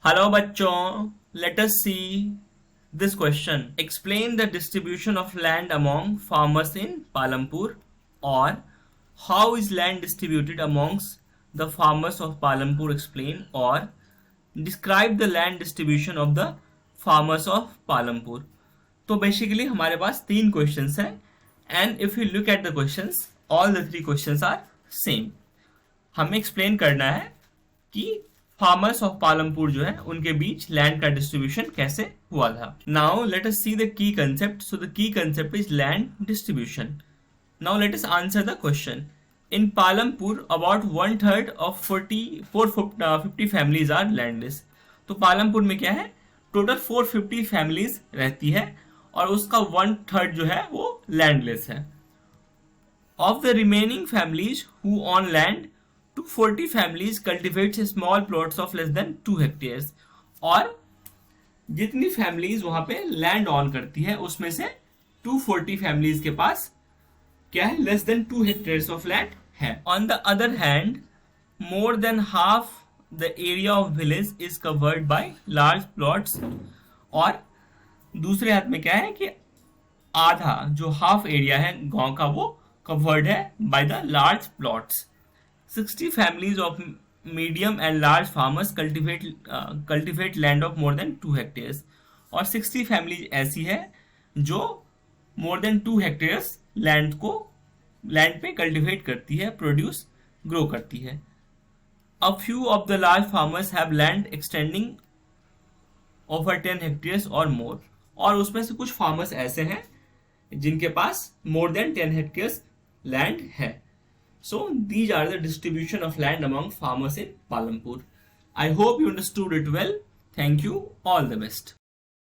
Hello बच्चों, let us see this question. Explain the distribution of land among farmers in Palampur, और how is land distributed amongst the farmers of Palampur. Explain और describe the land distribution of the farmers of Palampur. तो basically हमारे पास तीन questions हैं, and if you look at the questions, all the three questions are same. हमें explain करना है कि फार्मर्स ऑफ पालमपुर जो है उनके बीच लैंड का डिस्ट्रीब्यूशन कैसे हुआ था. Now let us see the key concept. So the key concept is land distribution. Now let us answer the question. In Palampur about 1/3 of 450 families are landless. तो पालमपुर में क्या है, टोटल 450 फैमिलीज रहती है और उसका 1/3 जो है वो लैंडलेस है. Of the remaining families who own land, 240 families cultivates small plots of less than 2 hectares. और जितनी फैमिलीज वहां पे लैंड ऑन करती है उसमें से 240 फैमिलीज के पास क्या है, less than 2 hectares of land है. On the other hand, more than half the area of village is covered by large plots. और दूसरे हाथ में क्या है कि आधा जो हाफ एरिया है गांव का वो covered है by the large plots. 60 families of medium and large farmers cultivate land of more than 2 hectares. और 60 families ऐसी है जो more than 2 hectares लैंड पे कल्टिवेट करती है, प्रोड्यूस ग्रो करती है. A few of the large farmers have land extending over 10 hectares or more. और उसमें से कुछ फार्मर्स ऐसे हैं जिनके पास more than 10 hectares land है. So these are the distribution of land among farmers in Palampur. I hope you understood it well. Thank you. All the best.